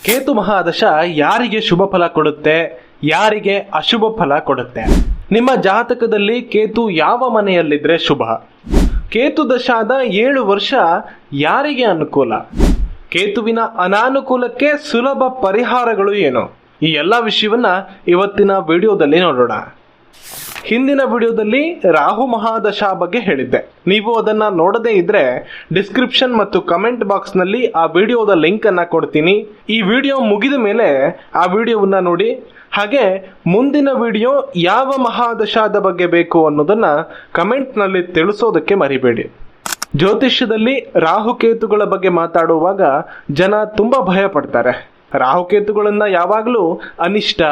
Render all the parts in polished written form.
ಕೇತು ಮಹಾದಶ ಯಾರಿಗೆ ಶುಭ ಫಲ ಕೊಡುತ್ತೆ, ಯಾರಿಗೆ ಅಶುಭ ಫಲ ಕೊಡುತ್ತೆ? ನಿಮ್ಮ ಜಾತಕದಲ್ಲಿ ಕೇತು ಯಾವ ಮನೆಯಲ್ಲಿದ್ರೆ ಶುಭ? ಕೇತು ದಶಾದ 7 ವರ್ಷ ಯಾರಿಗೆ ಅನುಕೂಲ? ಕೇತುವಿನ ಅನಾನುಕೂಲಕ್ಕೆ ಸುಲಭ ಪರಿಹಾರಗಳು ಏನು? ಈ ಎಲ್ಲ ವಿಷಯವನ್ನ ಇವತ್ತಿನ ವಿಡಿಯೋದಲ್ಲಿ ನೋಡೋಣ. ಹಿಂದಿನ ವಿಡಿಯೋದಲ್ಲಿ ರಾಹು ಮಹಾದಶಾ ಬಗ್ಗೆ ಹೇಳಿದ್ದೆ. ನೀವು ಅದನ್ನ ನೋಡದೇ ಇದ್ರೆ ಡಿಸ್ಕ್ರಿಪ್ಷನ್ ಮತ್ತು ಕಮೆಂಟ್ ಬಾಕ್ಸ್ ನಲ್ಲಿ ಆ ವಿಡಿಯೋದ ಲಿಂಕ್ ಅನ್ನ ಕೊಡ್ತೀನಿ. ಈ ವಿಡಿಯೋ ಮುಗಿದ ಮೇಲೆ ಆ ವಿಡಿಯೋವನ್ನ ನೋಡಿ. ಹಾಗೆ ಮುಂದಿನ ವಿಡಿಯೋ ಯಾವ ಮಹಾದಶಾದ ಬಗ್ಗೆ ಬೇಕು ಅನ್ನೋದನ್ನ ಕಮೆಂಟ್ ನಲ್ಲಿ ತಿಳಿಸೋದಕ್ಕೆ ಮರಿಬೇಡಿ. ಜ್ಯೋತಿಷ್ಯದಲ್ಲಿ ರಾಹುಕೇತುಗಳ ಬಗ್ಗೆ ಮಾತಾಡುವಾಗ ಜನ ತುಂಬಾ ಭಯ ಪಡ್ತಾರೆ. ರಾಹುಕೇತುಗಳನ್ನ ಯಾವಾಗಲೂ ಅನಿಷ್ಟ,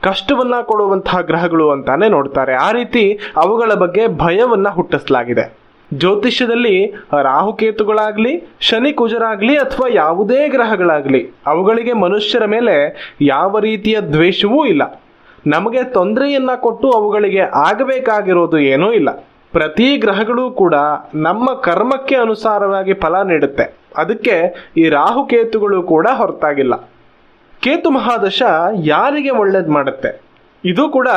ಕಷ್ಟವನ್ನ ಕೊಡುವಂತಹ ಗ್ರಹಗಳು ಅಂತಾನೆ ನೋಡ್ತಾರೆ. ಆ ರೀತಿ ಅವುಗಳ ಬಗ್ಗೆ ಭಯವನ್ನ ಹುಟ್ಟಿಸಲಾಗಿದೆ. ಜ್ಯೋತಿಷ್ಯದಲ್ಲಿ ರಾಹುಕೇತುಗಳಾಗ್ಲಿ, ಶನಿ ಕುಜರಾಗ್ಲಿ ಅಥವಾ ಯಾವುದೇ ಗ್ರಹಗಳಾಗ್ಲಿ ಅವುಗಳಿಗೆ ಮನುಷ್ಯರ ಮೇಲೆ ಯಾವ ರೀತಿಯ ದ್ವೇಷವೂ ಇಲ್ಲ. ನಮಗೆ ತೊಂದರೆಯನ್ನ ಕೊಟ್ಟು ಅವುಗಳಿಗೆ ಆಗಬೇಕಾಗಿರೋದು ಏನೂ ಇಲ್ಲ. ಪ್ರತಿ ಗ್ರಹಗಳು ಕೂಡ ನಮ್ಮ ಕರ್ಮಕ್ಕೆ ಅನುಸಾರವಾಗಿ ಫಲ ನೀಡುತ್ತೆ. ಅದಕ್ಕೆ ಈ ರಾಹುಕೇತುಗಳು ಕೂಡ ಹೊರತಾಗಿಲ್ಲ. ಕೇತು ಮಹಾದಶ ಯಾರಿಗೆ ಒಳ್ಳೇದು ಮಾಡುತ್ತೆ? ಇದು ಕೂಡ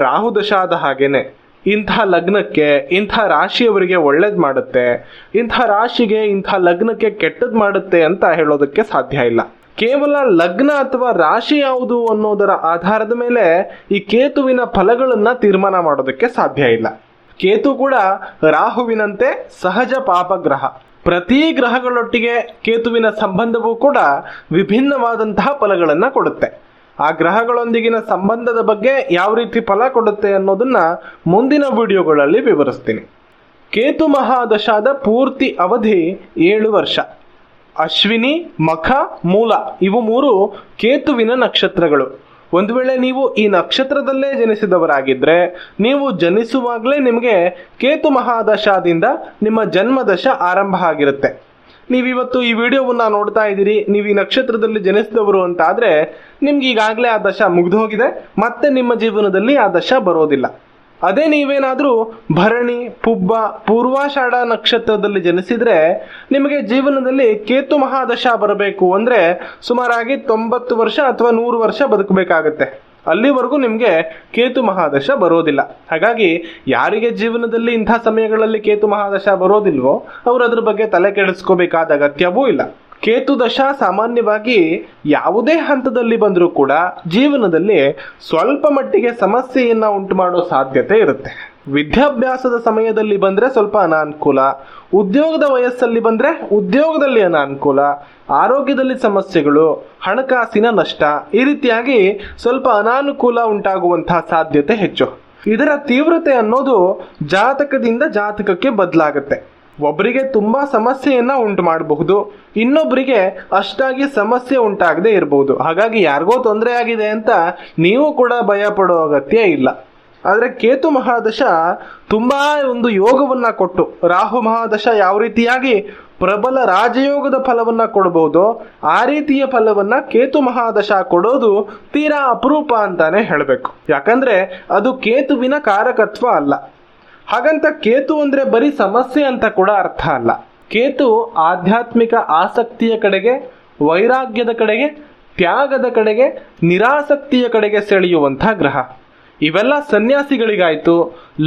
ರಾಹು ದಶಾದ ಹಾಗೇನೆ. ಇಂಥ ಲಗ್ನಕ್ಕೆ, ಇಂಥ ರಾಶಿಯವರಿಗೆ ಒಳ್ಳೇದು ಮಾಡುತ್ತೆ, ಇಂಥ ರಾಶಿಗೆ, ಇಂಥ ಲಗ್ನಕ್ಕೆ ಕೆಟ್ಟದ್ದು ಮಾಡುತ್ತೆ ಅಂತ ಹೇಳೋದಕ್ಕೆ ಸಾಧ್ಯ ಇಲ್ಲ. ಕೇವಲ ಲಗ್ನ ಅಥವಾ ರಾಶಿ ಯಾವುದು ಅನ್ನೋದರ ಆಧಾರದ ಮೇಲೆ ಈ ಕೇತುವಿನ ಫಲಗಳನ್ನ ತೀರ್ಮಾನ ಮಾಡೋದಕ್ಕೆ ಸಾಧ್ಯ ಇಲ್ಲ. ಕೇತು ಕೂಡ ರಾಹುವಿನಂತೆ ಸಹಜ ಪಾಪಗ್ರಹ. ಪ್ರತಿ ಗ್ರಹಗಳೊಟ್ಟಿಗೆ ಕೇತುವಿನ ಸಂಬಂಧವೂ ಕೂಡ ವಿಭಿನ್ನವಾದಂತಹ ಫಲಗಳನ್ನು ಕೊಡುತ್ತೆ. ಆ ಗ್ರಹಗಳೊಂದಿಗಿನ ಸಂಬಂಧದ ಬಗ್ಗೆ ಯಾವ ರೀತಿ ಫಲ ಕೊಡುತ್ತೆ ಅನ್ನೋದನ್ನ ಮುಂದಿನ ವಿಡಿಯೋಗಳಲ್ಲಿ ವಿವರಿಸ್ತೀನಿ. ಕೇತು ಮಹಾದಶಾದ ಪೂರ್ತಿ ಅವಧಿ 7 ವರ್ಷ. ಅಶ್ವಿನಿ, ಮಖ, ಮೂಲ ಇವು 3 ಕೇತುವಿನ ನಕ್ಷತ್ರಗಳು. ಒಂದು ವೇಳೆ ನೀವು ಈ ನಕ್ಷತ್ರದಲ್ಲೇ ಜನಿಸಿದವರಾಗಿದ್ರೆ ನೀವು ಜನಿಸುವಾಗಲೇ ನಿಮಗೆ ಕೇತು ಮಹಾದಶಾದಿಂದ ನಿಮ್ಮ ಜನ್ಮದಶ ಆರಂಭ ಆಗಿರುತ್ತೆ. ನೀವಿವತ್ತು ಈ ವಿಡಿಯೋವನ್ನ ನೋಡ್ತಾ ಇದ್ದೀರಿ, ನೀವು ಈ ನಕ್ಷತ್ರದಲ್ಲಿ ಜನಿಸಿದವರು ಅಂತ ಆದ್ರೆ ನಿಮ್ಗೆ ಈಗಾಗಲೇ ಆ ದಶ ಮುಗಿದು ಹೋಗಿದೆ, ಮತ್ತೆ ನಿಮ್ಮ ಜೀವನದಲ್ಲಿ ಆ ದಶ ಬರೋದಿಲ್ಲ. ಅದೇ ನೀವೇನಾದ್ರೂ ಭರಣಿ, ಪುಬ್ಬ, ಪೂರ್ವಾಷಾಢ ನಕ್ಷತ್ರದಲ್ಲಿ ಜನಿಸಿದ್ರೆ ನಿಮಗೆ ಜೀವನದಲ್ಲಿ ಕೇತು ಮಹಾದಶಾ ಬರಬೇಕು ಅಂದ್ರೆ ಸುಮಾರಾಗಿ 90 ವರ್ಷ ಅಥವಾ 100 ವರ್ಷ ಬದುಕಬೇಕಾಗತ್ತೆ. ಅಲ್ಲಿವರೆಗೂ ನಿಮಗೆ ಕೇತು ಮಹಾದಶ ಬರೋದಿಲ್ಲ. ಹಾಗಾಗಿ ಯಾರಿಗೆ ಜೀವನದಲ್ಲಿ ಇಂಥ ಸಮಯಗಳಲ್ಲಿ ಕೇತು ಮಹಾದಶ ಬರೋದಿಲ್ವೋ ಅವರು ಅದ್ರ ಬಗ್ಗೆ ತಲೆ ಕೆಡಿಸ್ಕೋಬೇಕಾದ ಅಗತ್ಯವೂ ಇಲ್ಲ. ಕೇತು ದಶಾ ಸಾಮಾನ್ಯವಾಗಿ ಯಾವುದೇ ಹಂತದಲ್ಲಿ ಬಂದರೂ ಕೂಡ ಜೀವನದಲ್ಲಿ ಸ್ವಲ್ಪ ಮಟ್ಟಿಗೆ ಸಮಸ್ಯೆಯನ್ನ ಉಂಟು ಮಾಡೋ ಸಾಧ್ಯತೆ ಇರುತ್ತೆ. ವಿದ್ಯಾಭ್ಯಾಸದ ಸಮಯದಲ್ಲಿ ಬಂದ್ರೆ ಸ್ವಲ್ಪ ಅನಾನುಕೂಲ, ಉದ್ಯೋಗದ ವಯಸ್ಸಲ್ಲಿ ಬಂದ್ರೆ ಉದ್ಯೋಗದಲ್ಲಿ ಅನಾನುಕೂಲ, ಆರೋಗ್ಯದಲ್ಲಿ ಸಮಸ್ಯೆಗಳು, ಹಣಕಾಸಿನ ನಷ್ಟ, ಈ ರೀತಿಯಾಗಿ ಸ್ವಲ್ಪ ಅನಾನುಕೂಲ ಉಂಟಾಗುವಂತಹ ಸಾಧ್ಯತೆ ಹೆಚ್ಚು. ಇದರ ತೀವ್ರತೆ ಅನ್ನೋದು ಜಾತಕದಿಂದ ಜಾತಕಕ್ಕೆ ಬದಲಾಗುತ್ತೆ. ಒಬ್ಬರಿಗೆ ತುಂಬಾ ಸಮಸ್ಯೆಯನ್ನ ಉಂಟು ಮಾಡಬಹುದು, ಇನ್ನೊಬ್ಬರಿಗೆ ಅಷ್ಟಾಗಿ ಸಮಸ್ಯೆ ಉಂಟಾಗದೆ ಇರಬಹುದು. ಹಾಗಾಗಿ ಯಾರಿಗೋ ತೊಂದರೆ ಆಗಿದೆ ಅಂತ ನೀವು ಕೂಡ ಭಯ ಪಡೋ ಅಗತ್ಯ ಇಲ್ಲ. ಆದ್ರೆ ಕೇತು ಮಹಾದಶ ತುಂಬಾ ಒಂದು ಯೋಗವನ್ನ ಕೊಟ್ಟು, ರಾಹು ಮಹಾದಶ ಯಾವ ರೀತಿಯಾಗಿ ಪ್ರಬಲ ರಾಜಯೋಗದ ಫಲವನ್ನ ಕೊಡಬಹುದು ಆ ರೀತಿಯ ಫಲವನ್ನ ಕೇತು ಮಹಾದಶ ಕೊಡೋದು ತೀರಾ ಅಪರೂಪ ಅಂತಾನೆ ಹೇಳಬೇಕು. ಯಾಕಂದ್ರೆ ಅದು ಕೇತುವಿನ ಕಾರಕತ್ವ ಅಲ್ಲ. ಹಾಗಂತ ಕೇತು ಅಂದ್ರೆ ಬರೀ ಸಮಸ್ಯೆ ಅಂತ ಕೂಡ ಅರ್ಥ ಅಲ್ಲ. ಕೇತು ಆಧ್ಯಾತ್ಮಿಕ ಆಸಕ್ತಿಯ ಕಡೆಗೆ, ವೈರಾಗ್ಯದ ಕಡೆಗೆ, ತ್ಯಾಗದ ಕಡೆಗೆ, ನಿರಾಸಕ್ತಿಯ ಕಡೆಗೆ ಸೆಳೆಯುವಂತಹ ಗ್ರಹ. ಇವೆಲ್ಲ ಸನ್ಯಾಸಿಗಳಿಗಾಯ್ತು.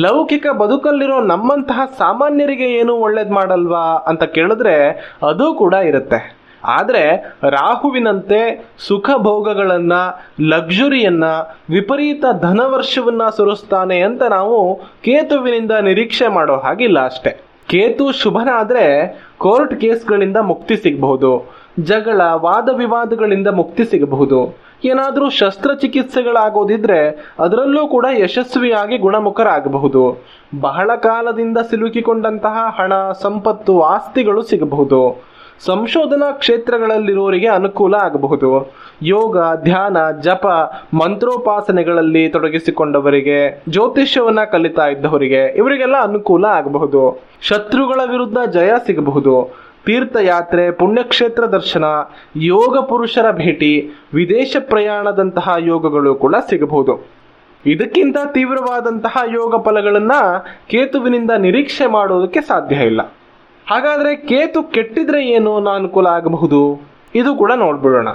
ಲೌಕಿಕ ಬದುಕಲ್ಲಿರೋ ನಮ್ಮಂತಹ ಸಾಮಾನ್ಯರಿಗೆ ಏನು ಒಳ್ಳೇದು ಮಾಡಲ್ವಾ ಅಂತ ಕೇಳಿದ್ರೆ ಅದು ಕೂಡ ಇರುತ್ತೆ. ಆದ್ರೆ ರಾಹುವಿನಂತೆ ಸುಖ ಭೋಗಗಳನ್ನ, ಲಕ್ಸುರಿಯನ್ನ, ವಿಪರೀತ ಧನವರ್ಷವನ್ನ ಸುರಿಸ್ತಾನೆ ಅಂತ ನಾವು ಕೇತುವಿನಿಂದ ನಿರೀಕ್ಷೆ ಮಾಡೋ ಹಾಗಿಲ್ಲ ಅಷ್ಟೆ. ಕೇತು ಶುಭನಾದ್ರೆ ಕೋರ್ಟ್ ಕೇಸ್ಗಳಿಂದ ಮುಕ್ತಿ ಸಿಗಬಹುದು, ಜಗಳ, ವಾದ ವಿವಾದಗಳಿಂದ ಮುಕ್ತಿ ಸಿಗಬಹುದು. ಏನಾದ್ರೂ ಶಸ್ತ್ರಚಿಕಿತ್ಸೆಗಳಾಗೋದಿದ್ರೆ ಅದರಲ್ಲೂ ಕೂಡ ಯಶಸ್ವಿಯಾಗಿ ಗುಣಮುಖರಾಗಬಹುದು. ಬಹಳ ಕಾಲದಿಂದ ಸಿಲುಕಿಕೊಂಡಂತಹ ಹಣ, ಸಂಪತ್ತು, ಆಸ್ತಿಗಳು ಸಿಗಬಹುದು. ಸಂಶೋಧನಾ ಕ್ಷೇತ್ರಗಳಲ್ಲಿರೋರಿಗೆ ಅನುಕೂಲ ಆಗಬಹುದು. ಯೋಗ, ಧ್ಯಾನ, ಜಪ, ಮಂತ್ರೋಪಾಸನೆಗಳಲ್ಲಿ ತೊಡಗಿಸಿಕೊಂಡವರಿಗೆ, ಜ್ಯೋತಿಷ್ಯವನ್ನ ಕಲಿತಾ ಇದ್ದವರಿಗೆ ಇವರಿಗೆಲ್ಲ ಅನುಕೂಲ ಆಗಬಹುದು. ಶತ್ರುಗಳ ವಿರುದ್ಧ ಜಯ ಸಿಗಬಹುದು. ತೀರ್ಥಯಾತ್ರೆ, ಪುಣ್ಯಕ್ಷೇತ್ರ ದರ್ಶನ, ಯೋಗ ಪುರುಷರ ಭೇಟಿ, ವಿದೇಶ ಪ್ರಯಾಣದಂತಹ ಯೋಗಗಳು ಕೂಡ ಸಿಗಬಹುದು. ಇದಕ್ಕಿಂತ ತೀವ್ರವಾದಂತಹ ಯೋಗ ಫಲಗಳನ್ನ ಕೇತುವಿನಿಂದ ನಿರೀಕ್ಷೆ ಮಾಡೋದಕ್ಕೆ ಸಾಧ್ಯ ಇಲ್ಲ. ಹಾಗಾದ್ರೆ ಕೇತು ಕೆಟ್ಟಿದ್ರೆ ಏನು ಅನುಕೂಲ ಆಗಬಹುದು, ಇದು ಕೂಡ ನೋಡ್ಬಿಡೋಣ.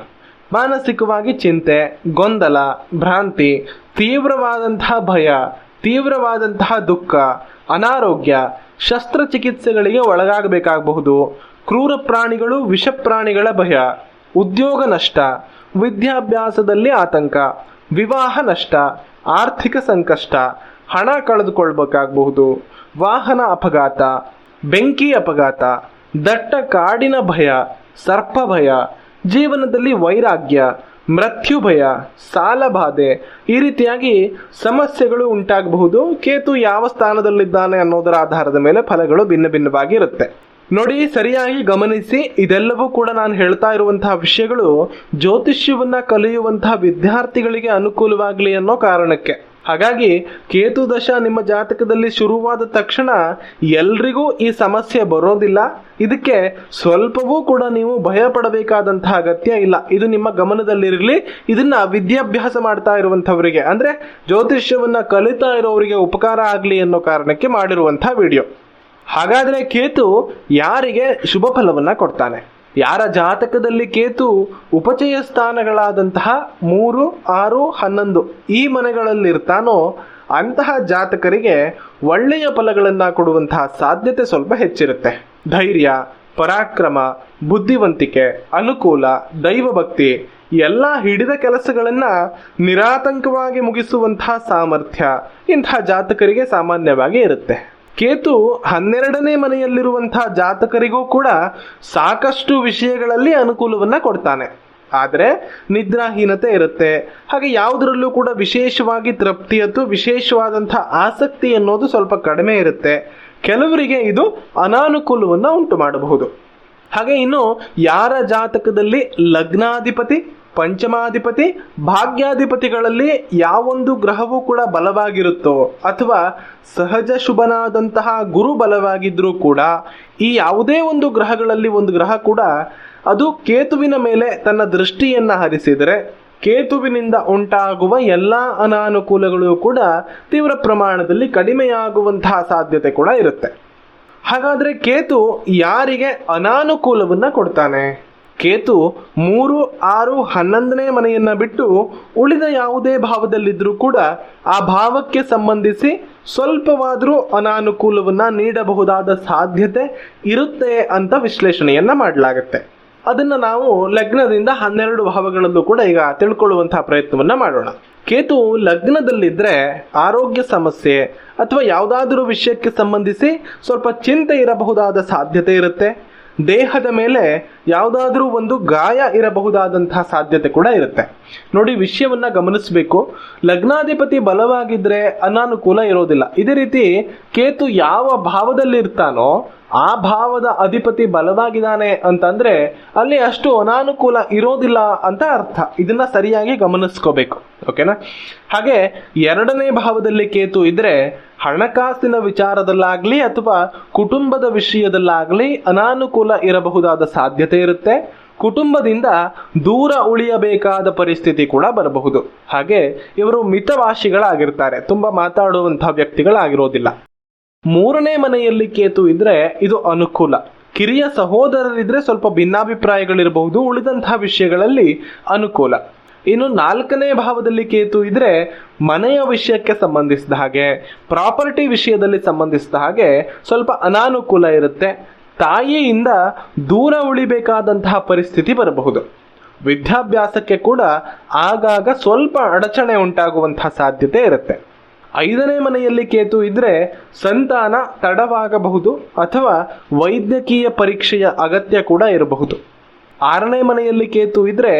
ಮಾನಸಿಕವಾಗಿ ಚಿಂತೆ, ಗೊಂದಲ, ಭ್ರಾಂತಿ, ತೀವ್ರವಾದಂತಹ ಭಯ, ತೀವ್ರವಾದಂತಹ ದುಃಖ, ಅನಾರೋಗ್ಯ, ಶಸ್ತ್ರಚಿಕಿತ್ಸೆಗಳಿಗೆ ಒಳಗಾಗಬೇಕಾಗಬಹುದು, ಕ್ರೂರ ಪ್ರಾಣಿಗಳು, ವಿಷ ಪ್ರಾಣಿಗಳ ಭಯ, ಉದ್ಯೋಗ ನಷ್ಟ, ವಿದ್ಯಾಭ್ಯಾಸದಲ್ಲಿ ಆತಂಕ, ವಿವಾಹ ನಷ್ಟ, ಆರ್ಥಿಕ ಸಂಕಷ್ಟ, ಹಣ ಕಳೆದುಕೊಳ್ಬೇಕಾಗಬಹುದು, ವಾಹನ ಅಪಘಾತ, ಬೆಂಕಿ ಅಪಘಾತ, ದಟ್ಟ ಕಾಡಿನ ಭಯ, ಸರ್ಪ ಭಯ, ಜೀವನದಲ್ಲಿ ವೈರಾಗ್ಯ, ಮೃತ್ಯು ಭಯ, ಸಾಲಬಾಧೆ, ಈ ರೀತಿಯಾಗಿ ಸಮಸ್ಯೆಗಳು ಉಂಟಾಗಬಹುದು. ಕೇತು ಯಾವ ಸ್ಥಾನದಲ್ಲಿದ್ದಾನೆ ಅನ್ನೋದರ ಆಧಾರದ ಮೇಲೆ ಫಲಗಳು ಭಿನ್ನ ಭಿನ್ನವಾಗಿ ಇರುತ್ತೆ. ನೋಡಿ, ಸರಿಯಾಗಿ ಗಮನಿಸಿ. ಇದೆಲ್ಲವೂ ಕೂಡ ನಾನು ಹೇಳ್ತಾ ಇರುವಂತಹ ವಿಷಯಗಳು ಜ್ಯೋತಿಷ್ಯವನ್ನ ಕಲಿಯುವಂತಹ ವಿದ್ಯಾರ್ಥಿಗಳಿಗೆ ಅನುಕೂಲವಾಗಲಿ ಅನ್ನೋ ಕಾರಣಕ್ಕೆ. ಹಾಗಾಗಿ ಕೇತು ದಶ ನಿಮ್ಮ ಜಾತಕದಲ್ಲಿ ಶುರುವಾದ ತಕ್ಷಣ ಎಲ್ರಿಗೂ ಈ ಸಮಸ್ಯೆ ಬರೋದಿಲ್ಲ. ಇದಕ್ಕೆ ಸ್ವಲ್ಪವೂ ಕೂಡ ನೀವು ಭಯ ಪಡಬೇಕಾದಂತಹ ಅಗತ್ಯ ಇಲ್ಲ. ಇದು ನಿಮ್ಮ ಗಮನದಲ್ಲಿರಲಿ. ಇದನ್ನ ವಿದ್ಯಾಭ್ಯಾಸ ಮಾಡ್ತಾ ಇರುವಂಥವರಿಗೆ, ಅಂದ್ರೆ ಜ್ಯೋತಿಷ್ಯವನ್ನ ಕಲಿತಾ ಇರೋರಿಗೆ ಉಪಕಾರ ಆಗಲಿ ಅನ್ನೋ ಕಾರಣಕ್ಕೆ ಮಾಡಿರುವಂತಹ ವಿಡಿಯೋ. ಹಾಗಾದ್ರೆ ಕೇತು ಯಾರಿಗೆ ಶುಭ ಫಲವನ್ನ ಕೊಡ್ತಾನೆ? ಯಾರ ಜಾತಕದಲ್ಲಿ ಕೇತು ಉಪಚಯ ಸ್ಥಾನಗಳಾದಂತಹ 3, 6, 11 ಈ ಮನೆಗಳಲ್ಲಿರ್ತಾನೋ ಅಂತಹ ಜಾತಕರಿಗೆ ಒಳ್ಳೆಯ ಫಲಗಳನ್ನ ಕೊಡುವಂತಹ ಸಾಧ್ಯತೆ ಸ್ವಲ್ಪ ಹೆಚ್ಚಿರುತ್ತೆ. ಧೈರ್ಯ, ಪರಾಕ್ರಮ, ಬುದ್ಧಿವಂತಿಕೆ, ಅನುಕೂಲ, ದೈವಭಕ್ತಿ ಎಲ್ಲ ಹಿಡಿದ ಕೆಲಸಗಳನ್ನ ನಿರಾತಂಕವಾಗಿ ಮುಗಿಸುವಂತಹ ಸಾಮರ್ಥ್ಯ ಇಂತಹ ಜಾತಕರಿಗೆ ಸಾಮಾನ್ಯವಾಗಿ ಇರುತ್ತೆ. ಕೇತು 12ನೇ ಮನೆಯಲ್ಲಿರುವಂತಹ ಜಾತಕರಿಗೂ ಕೂಡ ಸಾಕಷ್ಟು ವಿಷಯಗಳಲ್ಲಿ ಅನುಕೂಲವನ್ನ ಕೊಡ್ತಾನೆ. ಆದರೆ ನಿದ್ರಾಹೀನತೆ ಇರುತ್ತೆ. ಹಾಗೆ ಯಾವುದರಲ್ಲೂ ಕೂಡ ವಿಶೇಷವಾಗಿ ತೃಪ್ತಿ ಅಥವಾ ವಿಶೇಷವಾದಂತಹ ಆಸಕ್ತಿ ಅನ್ನೋದು ಸ್ವಲ್ಪ ಕಡಿಮೆ ಇರುತ್ತೆ. ಕೆಲವರಿಗೆ ಇದು ಅನಾನುಕೂಲವನ್ನ ಉಂಟು ಮಾಡಬಹುದು. ಹಾಗೆ ಇನ್ನು ಯಾರ ಜಾತಕದಲ್ಲಿ ಲಗ್ನಾಧಿಪತಿ, ಪಂಚಮಾಧಿಪತಿ, ಭಾಗ್ಯಾಧಿಪತಿಗಳಲ್ಲಿ ಯಾವೊಂದು ಗ್ರಹವೂ ಕೂಡ ಬಲವಾಗಿರುತ್ತೋ ಅಥವಾ ಸಹಜ ಶುಭನಾದಂತಹ ಗುರು ಬಲವಾಗಿದ್ರೂ ಕೂಡ ಈ ಯಾವುದೇ ಒಂದು ಗ್ರಹಗಳಲ್ಲಿ ಒಂದು ಗ್ರಹ ಕೂಡ ಅದು ಕೇತುವಿನ ಮೇಲೆ ತನ್ನ ದೃಷ್ಟಿಯನ್ನ ಹರಿಸಿದರೆ ಕೇತುವಿನಿಂದ ಉಂಟಾಗುವ ಎಲ್ಲ ಅನಾನುಕೂಲಗಳು ಕೂಡ ತೀವ್ರ ಪ್ರಮಾಣದಲ್ಲಿ ಕಡಿಮೆಯಾಗುವಂತಹ ಸಾಧ್ಯತೆ ಕೂಡ ಇರುತ್ತೆ. ಹಾಗಾದ್ರೆ ಕೇತು ಯಾರಿಗೆ ಅನಾನುಕೂಲವನ್ನ ಕೊಡ್ತಾನೆ? ಕೇತು 3, 6, 11ನೇ ಮನೆಯನ್ನ ಬಿಟ್ಟು ಉಳಿದ ಯಾವುದೇ ಭಾವದಲ್ಲಿದ್ರೂ ಕೂಡ ಆ ಭಾವಕ್ಕೆ ಸಂಬಂಧಿಸಿ ಸ್ವಲ್ಪವಾದರೂ ಅನಾನುಕೂಲವನ್ನ ನೀಡಬಹುದಾದ ಸಾಧ್ಯತೆ ಇರುತ್ತೆ ಅಂತ ವಿಶ್ಲೇಷಣೆಯನ್ನ ಮಾಡಲಾಗುತ್ತೆ. ಅದನ್ನ ನಾವು ಲಗ್ನದಿಂದ 12 ಭಾವಗಳಲ್ಲೂ ಕೂಡ ಈಗ ತಿಳ್ಕೊಳ್ಳುವಂತಹ ಪ್ರಯತ್ನವನ್ನ ಮಾಡೋಣ. ಕೇತು ಲಗ್ನದಲ್ಲಿದ್ರೆ ಆರೋಗ್ಯ ಸಮಸ್ಯೆ ಅಥವಾ ಯಾವುದಾದ್ರೂ ವಿಷಯಕ್ಕೆ ಸಂಬಂಧಿಸಿ ಸ್ವಲ್ಪ ಚಿಂತೆ ಇರಬಹುದಾದ ಸಾಧ್ಯತೆ ಇರುತ್ತೆ. ದೇಹದ ಮೇಲೆ ಯಾವುದಾದ್ರೂ ಒಂದು ಗಾಯ ಇರಬಹುದಾದಂತಹ ಸಾಧ್ಯತೆ ಕೂಡ ಇರುತ್ತೆ. ನೋಡಿ, ವಿಷಯವನ್ನ ಗಮನಿಸಬೇಕು. ಲಗ್ನಾಧಿಪತಿ ಬಲವಾಗಿದ್ರೆ ಅನಾನುಕೂಲ ಇರೋದಿಲ್ಲ. ಇದೇ ರೀತಿ ಕೇತು ಯಾವ ಭಾವದಲ್ಲಿ ಇರ್ತಾನೋ ಆ ಭಾವದ ಅಧಿಪತಿ ಬಲವಾಗಿದ್ದಾನೆ ಅಂತಂದ್ರೆ ಅಲ್ಲಿ ಅಷ್ಟು ಅನಾನುಕೂಲ ಇರೋದಿಲ್ಲ ಅಂತ ಅರ್ಥ. ಇದನ್ನ ಸರಿಯಾಗಿ ಗಮನಿಸ್ಕೋಬೇಕು. ಓಕೆನಾ? ಹಾಗೆ 2ನೇ ಭಾವದಲ್ಲಿ ಕೇತು ಇದ್ರೆ ಹಣಕಾಸಿನ ವಿಚಾರದಲ್ಲಾಗ್ಲಿ ಅಥವಾ ಕುಟುಂಬದ ವಿಷಯದಲ್ಲಾಗ್ಲಿ ಅನಾನುಕೂಲ ಇರಬಹುದಾದ ಸಾಧ್ಯತೆ ಇರುತ್ತೆ. ಕುಟುಂಬದಿಂದ ದೂರ ಉಳಿಯಬೇಕಾದ ಪರಿಸ್ಥಿತಿ ಕೂಡ ಬರಬಹುದು. ಹಾಗೆ ಇವರು ಮಿತಭಾಷಿಗಳಾಗಿರ್ತಾರೆ, ತುಂಬಾ ಮಾತಾಡುವಂತಹ ವ್ಯಕ್ತಿಗಳಾಗಿರೋದಿಲ್ಲ. 3ನೇ ಮನೆಯಲ್ಲಿ ಕೇತು ಇದ್ರೆ ಇದು ಅನುಕೂಲ. ಕಿರಿಯ ಸಹೋದರರಿದ್ರೆ ಸ್ವಲ್ಪ ಭಿನ್ನಾಭಿಪ್ರಾಯಗಳಿರಬಹುದು, ಉಳಿದಂತಹ ವಿಷಯಗಳಲ್ಲಿ ಅನುಕೂಲ. ಇನ್ನು 4ನೇ ಭಾವದಲ್ಲಿ ಕೇತು ಇದ್ರೆ ಮನೆಯ ವಿಷಯಕ್ಕೆ ಸಂಬಂಧಿಸಿದ ಹಾಗೆ, ಪ್ರಾಪರ್ಟಿ ವಿಷಯದಲ್ಲಿ ಸಂಬಂಧಿಸಿದ ಹಾಗೆ ಸ್ವಲ್ಪ ಅನಾನುಕೂಲ ಇರುತ್ತೆ. ತಾಯಿಯಿಂದ ದೂರ ಉಳಿಬೇಕಾದಂತಹ ಪರಿಸ್ಥಿತಿ ಬರಬಹುದು. ವಿದ್ಯಾಭ್ಯಾಸಕ್ಕೆ ಕೂಡ ಆಗಾಗ ಸ್ವಲ್ಪ ಅಡಚಣೆ ಉಂಟಾಗುವಂತಹ ಸಾಧ್ಯತೆ ಇರುತ್ತೆ. 5ನೇ ಮನೆಯಲ್ಲಿ ಕೇತು ಇದ್ರೆ ಸಂತಾನ ತಡವಾಗಬಹುದು ಅಥವಾ ವೈದ್ಯಕೀಯ ಪರೀಕ್ಷೆಯ ಅಗತ್ಯ ಕೂಡ ಇರಬಹುದು. 6ನೇ ಮನೆಯಲ್ಲಿ ಕೇತು ಇದ್ರೆ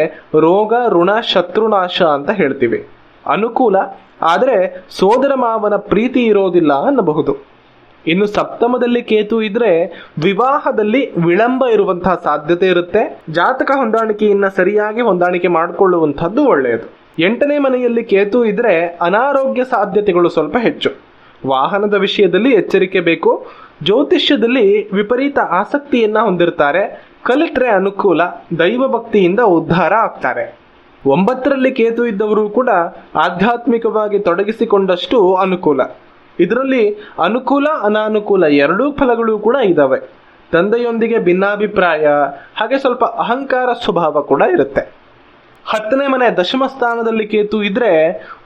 ರೋಗ, ಋಣ, ಶತ್ರುನಾಶ ಅಂತ ಹೇಳ್ತೀವಿ. ಅನುಕೂಲ, ಆದರೆ ಸೋದರ ಮಾವನ ಪ್ರೀತಿ ಇರೋದಿಲ್ಲ ಅನ್ನಬಹುದು. ಇನ್ನು 7ಮದಲ್ಲಿ ಕೇತು ಇದ್ರೆ ವಿವಾಹದಲ್ಲಿ ವಿಳಂಬ ಇರುವಂತಹ ಸಾಧ್ಯತೆ ಇರುತ್ತೆ. ಜಾತಕ ಹೊಂದಾಣಿಕೆಯನ್ನ ಸರಿಯಾಗಿ ಹೊಂದಾಣಿಕೆ ಮಾಡಿಕೊಳ್ಳುವಂಥದ್ದು ಒಳ್ಳೆಯದು. 8ನೇ ಮನೆಯಲ್ಲಿ ಕೇತು ಇದ್ರೆ ಅನಾರೋಗ್ಯ ಸಾಧ್ಯತೆಗಳು ಸ್ವಲ್ಪ ಹೆಚ್ಚು. ವಾಹನದ ವಿಷಯದಲ್ಲಿ ಎಚ್ಚರಿಕೆ ಬೇಕು. ಜ್ಯೋತಿಷ್ಯದಲ್ಲಿ ವಿಪರೀತ ಆಸಕ್ತಿಯನ್ನ ಹೊಂದಿರ್ತಾರೆ. ಕಲಿತ್ರೆ ಅನುಕೂಲ, ದೈವಭಕ್ತಿಯಿಂದ ಉದ್ಧಾರ ಆಗ್ತಾರೆ. 9ರಲ್ಲಿ ಕೇತು ಇದ್ದವರು ಕೂಡ ಆಧ್ಯಾತ್ಮಿಕವಾಗಿ ತೊಡಗಿಸಿಕೊಂಡಷ್ಟು ಅನುಕೂಲ. ಇದರಲ್ಲಿ ಅನುಕೂಲ, ಅನಾನುಕೂಲ ಎರಡೂ ಫಲಗಳು ಕೂಡ ಇದ್ದಾವೆ. ತಂದೆಯೊಂದಿಗೆ ಭಿನ್ನಾಭಿಪ್ರಾಯ, ಹಾಗೆ ಸ್ವಲ್ಪ ಅಹಂಕಾರ ಸ್ವಭಾವ ಕೂಡ ಇರುತ್ತೆ. 10ನೇ ಮನೆ ದಶಮ ಸ್ಥಾನದಲ್ಲಿ ಕೇತು ಇದ್ರೆ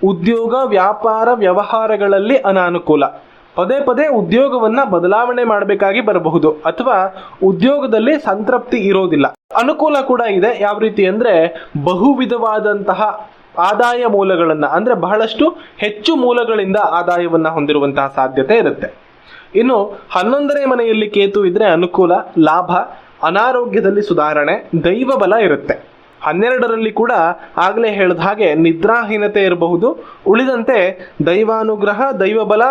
ಉದ್ಯೋಗ ವ್ಯಾಪಾರ ವ್ಯವಹಾರಗಳಲ್ಲಿ ಅನಾನುಕೂಲ. ಪದೇ ಪದೇ ಉದ್ಯೋಗವನ್ನ ಬದಲಾವಣೆ ಮಾಡಬೇಕಾಗಿ ಬರಬಹುದು ಅಥವಾ ಉದ್ಯೋಗದಲ್ಲಿ ಸಂತೃಪ್ತಿ ಇರೋದಿಲ್ಲ. ಅನುಕೂಲ ಕೂಡ ಇದೆ. ಯಾವ ರೀತಿ ಅಂದ್ರೆ ಬಹು ವಿಧವಾದಂತಹ ಆದಾಯ ಮೂಲಗಳನ್ನ ಅಂದ್ರೆ ಬಹಳಷ್ಟು ಹೆಚ್ಚು ಮೂಲಗಳಿಂದ ಆದಾಯವನ್ನ ಹೊಂದಿರುವಂತಹ ಸಾಧ್ಯತೆ ಇರುತ್ತೆ. ಇನ್ನು 11ನೇ ಮನೆಯಲ್ಲಿ ಕೇತು ಇದ್ರೆ ಅನುಕೂಲ, ಲಾಭ, ಅನಾರೋಗ್ಯದಲ್ಲಿ ಸುಧಾರಣೆ, ದೈವ ಬಲ ಇರುತ್ತೆ. 12ರಲ್ಲಿ ಕೂಡ ಆಗ್ಲೇ ಹೇಳಿದ ಹಾಗೆ ನಿದ್ರಾಹೀನತೆ ಇರಬಹುದು. ಉಳಿದಂತೆ ದೈವಾನುಗ್ರಹ, ದೈವ ಬಲ,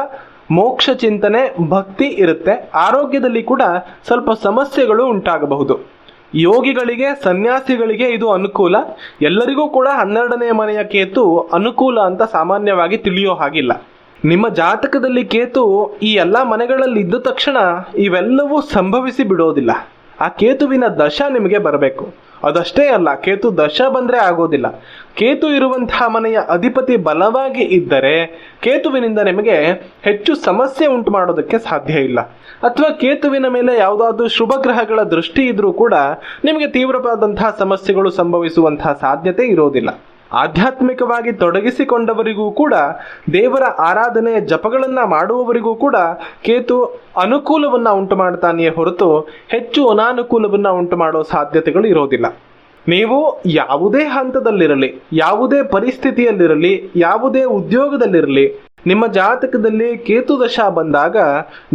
ಮೋಕ್ಷ ಚಿಂತನೆ, ಭಕ್ತಿ ಇರುತ್ತೆ. ಆರೋಗ್ಯದಲ್ಲಿ ಕೂಡ ಸ್ವಲ್ಪ ಸಮಸ್ಯೆಗಳು ಉಂಟಾಗಬಹುದು. ಯೋಗಿಗಳಿಗೆ, ಸನ್ಯಾಸಿಗಳಿಗೆ ಇದು ಅನುಕೂಲ. ಎಲ್ಲರಿಗೂ ಕೂಡ 12ನೇ ಮನೆಯ ಕೇತು ಅನುಕೂಲ ಅಂತ ಸಾಮಾನ್ಯವಾಗಿ ತಿಳಿಯೋ ಹಾಗಿಲ್ಲ. ನಿಮ್ಮ ಜಾತಕದಲ್ಲಿ ಕೇತು ಈ ಎಲ್ಲ ಮನೆಗಳಲ್ಲಿ ಇದ್ದ ತಕ್ಷಣ ಇವೆಲ್ಲವೂ ಸಂಭವಿಸಿ ಬಿಡೋದಿಲ್ಲ. ಆ ಕೇತುವಿನ ದಶ ನಿಮಗೆ ಬರಬೇಕು. ಅದಷ್ಟೇ ಅಲ್ಲ, ಕೇತು ದಶ ಬಂದ್ರೆ ಆಗೋದಿಲ್ಲ. ಕೇತು ಇರುವಂತಹ ಮನೆಯ ಅಧಿಪತಿ ಬಲವಾಗಿ ಇದ್ದರೆ ಕೇತುವಿನಿಂದ ನಿಮಗೆ ಹೆಚ್ಚು ಸಮಸ್ಯೆ ಉಂಟು ಮಾಡೋದಕ್ಕೆ ಸಾಧ್ಯ ಇಲ್ಲ. ಅಥವಾ ಕೇತುವಿನ ಮೇಲೆ ಯಾವುದಾದ್ರೂ ಶುಭ ಗ್ರಹಗಳ ದೃಷ್ಟಿ ಇದ್ರೂ ಕೂಡ ನಿಮಗೆ ತೀವ್ರವಾದಂತಹ ಸಮಸ್ಯೆಗಳು ಸಂಭವಿಸುವಂತಹ ಸಾಧ್ಯತೆ ಇರೋದಿಲ್ಲ. ಆಧ್ಯಾತ್ಮಿಕವಾಗಿ ತೊಡಗಿಸಿಕೊಂಡವರಿಗೂ ಕೂಡ, ದೇವರ ಆರಾಧನೆ ಜಪಗಳನ್ನ ಮಾಡುವವರಿಗೂ ಕೂಡ ಕೇತು ಅನುಕೂಲವನ್ನ ಉಂಟು ಮಾಡ್ತಾನೆಯೇ ಹೊರತು ಹೆಚ್ಚು ಅನಾನುಕೂಲವನ್ನ ಉಂಟು ಮಾಡೋ ಸಾಧ್ಯತೆಗಳು ಇರೋದಿಲ್ಲ. ನೀವು ಯಾವುದೇ ಹಂತದಲ್ಲಿರಲಿ, ಯಾವುದೇ ಪರಿಸ್ಥಿತಿಯಲ್ಲಿರಲಿ, ಯಾವುದೇ ಉದ್ಯೋಗದಲ್ಲಿರಲಿ, ನಿಮ್ಮ ಜಾತಕದಲ್ಲಿ ಕೇತು ದಶ ಬಂದಾಗ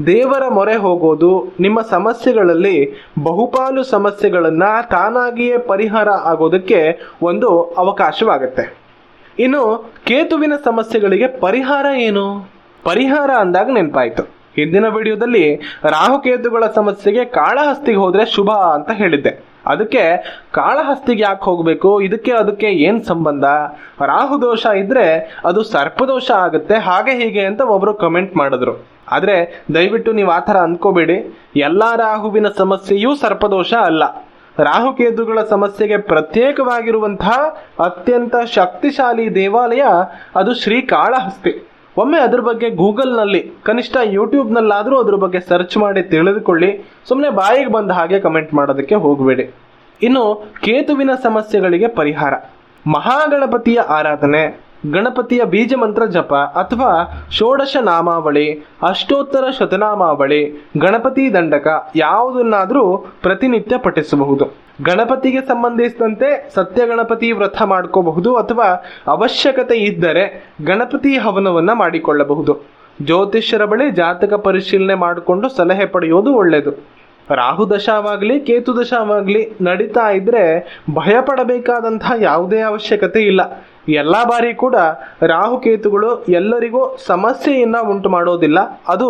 ದೇವರ ಮೊರೆ ಹೋಗೋದು ನಿಮ್ಮ ಸಮಸ್ಯೆಗಳಲ್ಲಿ ಬಹುಪಾಲು ಸಮಸ್ಯೆಗಳನ್ನ ತಾನಾಗಿಯೇ ಪರಿಹಾರ ಆಗೋದಕ್ಕೆ ಒಂದು ಅವಕಾಶವಾಗುತ್ತೆ. ಇನ್ನು ಕೇತುವಿನ ಸಮಸ್ಯೆಗಳಿಗೆ ಪರಿಹಾರ ಏನು? ಪರಿಹಾರ ಅಂದಾಗ ನೆನಪಾಯ್ತು, ಹಿಂದಿನ ವಿಡಿಯೋದಲ್ಲಿ ರಾಹುಕೇತುಗಳ ಸಮಸ್ಯೆಗೆ ಕಾಳಹಸ್ತಿಗೆ ಹೋದ್ರೆ ಶುಭ ಅಂತ ಹೇಳಿದ್ದೆ. ಅದಕ್ಕೆ ಕಾಳಹಸ್ತಿಗೆ ಯಾಕೆ ಹೋಗಬೇಕು, ಅದಕ್ಕೆ ಏನ್ ಸಂಬಂಧ, ರಾಹು ದೋಷ ಇದ್ರೆ ಅದು ಸರ್ಪದೋಷ ಆಗುತ್ತೆ, ಹಾಗೆ ಹೀಗೆ ಅಂತ ಒಬ್ರು ಕಮೆಂಟ್ ಮಾಡಿದ್ರು. ಆದ್ರೆ ದಯವಿಟ್ಟು ನೀವು ಆ ಥರ ಅನ್ಕೋಬೇಡಿ. ಎಲ್ಲಾ ರಾಹುವಿನ ಸಮಸ್ಯೆಯೂ ಸರ್ಪದೋಷ ಅಲ್ಲ. ರಾಹುಕೇತುಗಳ ಸಮಸ್ಯೆಗೆ ಪ್ರತ್ಯೇಕವಾಗಿರುವಂತಹ ಅತ್ಯಂತ ಶಕ್ತಿಶಾಲಿ ದೇವಾಲಯ ಅದು ಶ್ರೀ ಕಾಳಹಸ್ತಿ. ಒಮ್ಮೆ ಅದ್ರ ಬಗ್ಗೆ ಗೂಗಲ್ನಲ್ಲಿ, ಕನಿಷ್ಠ ಯೂಟ್ಯೂಬ್ನಲ್ಲಾದರೂ ಅದ್ರ ಬಗ್ಗೆ ಸರ್ಚ್ ಮಾಡಿ ತಿಳಿದುಕೊಳ್ಳಿ. ಸುಮ್ಮನೆ ಬಾಯಿಗೆ ಬಂದ ಹಾಗೆ ಕಮೆಂಟ್ ಮಾಡೋದಕ್ಕೆ ಹೋಗಬೇಡಿ. ಇನ್ನು ಕೇತುವಿನ ಸಮಸ್ಯೆಗಳಿಗೆ ಪರಿಹಾರ: ಮಹಾಗಣಪತಿಯ ಆರಾಧನೆ, ಗಣಪತಿಯ ಬೀಜ ಮಂತ್ರ ಜಪ ಅಥವಾ ಷೋಡಶ ನಾಮಾವಳಿ, ಅಷ್ಟೋತ್ತರ ಶತನಾಮಾವಳಿ, ಗಣಪತಿ ದಂಡಕ ಯಾವುದನ್ನಾದರೂ ಪ್ರತಿನಿತ್ಯ ಪಠಿಸಬಹುದು. ಗಣಪತಿಗೆ ಸಂಬಂಧಿಸಿದಂತೆ ಸತ್ಯ ಗಣಪತಿ ವ್ರತ ಮಾಡ್ಕೋಬಹುದು ಅಥವಾ ಅವಶ್ಯಕತೆ ಇದ್ದರೆ ಗಣಪತಿ ಹವನವನ್ನ ಮಾಡಿಕೊಳ್ಳಬಹುದು. ಜ್ಯೋತಿಷ್ಯರ ಬಳಿ ಜಾತಕ ಪರಿಶೀಲನೆ ಮಾಡಿಕೊಂಡು ಸಲಹೆ ಪಡೆಯೋದು ಒಳ್ಳೆಯದು. ರಾಹು ದಶಾವಾಗಲಿ ಕೇತು ದಶಾವಾಗಲಿ ನಡೀತಾ ಇದ್ರೆ ಭಯ ಪಡಬೇಕಾದಂತಹ ಯಾವುದೇ ಅವಶ್ಯಕತೆ ಇಲ್ಲ. ಎಲ್ಲ ಬಾರಿ ಕೂಡ ರಾಹುಕೇತುಗಳು ಎಲ್ಲರಿಗೂ ಸಮಸ್ಯೆಯನ್ನ ಉಂಟು ಮಾಡೋದಿಲ್ಲ. ಅದು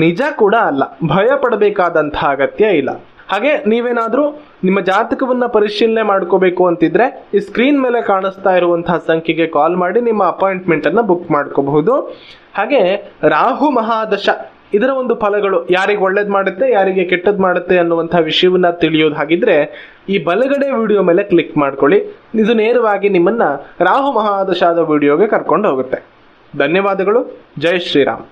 ನಿಜ ಕೂಡ ಅಲ್ಲ. ಭಯ ಪಡಬೇಕಾದಂತಹ ಅಗತ್ಯ ಇಲ್ಲ. ಹಾಗೆ ನೀವೇನಾದ್ರೂ ನಿಮ್ಮ ಜಾತಕವನ್ನ ಪರಿಶೀಲನೆ ಮಾಡ್ಕೋಬೇಕು ಅಂತಿದ್ರೆ ಈ ಸ್ಕ್ರೀನ್ ಮೇಲೆ ಕಾಣಿಸ್ತಾ ಇರುವಂತಹ ಸಂಖ್ಯೆಗೆ ಕಾಲ್ ಮಾಡಿ ನಿಮ್ಮ ಅಪಾಯಿಂಟ್ಮೆಂಟ್ ಅನ್ನ ಬುಕ್ ಮಾಡ್ಕೋಬಹುದು. ಹಾಗೆ ರಾಹು ಮಹಾದಶ ಇದರ ಒಂದು ಫಲಗಳು ಯಾರಿಗೆ ಒಳ್ಳೇದು ಮಾಡುತ್ತೆ, ಯಾರಿಗೆ ಕೆಟ್ಟದ್ದು ಮಾಡುತ್ತೆ ಅನ್ನುವಂತಹ ವಿಷಯವನ್ನ ತಿಳಿಯೋದು ಹಾಗಿದ್ರೆ ಈ ಬಲಗಡೆ ವಿಡಿಯೋ ಮೇಲೆ ಕ್ಲಿಕ್ ಮಾಡ್ಕೊಳ್ಳಿ. ಇದು ನೇರವಾಗಿ ನಿಮ್ಮನ್ನ ರಾಹು ಮಹಾದಶಾದ ವಿಡಿಯೋಗೆ ಕರ್ಕೊಂಡು ಹೋಗುತ್ತೆ. ಧನ್ಯವಾದಗಳು. ಜೈ ಶ್ರೀರಾಮ್.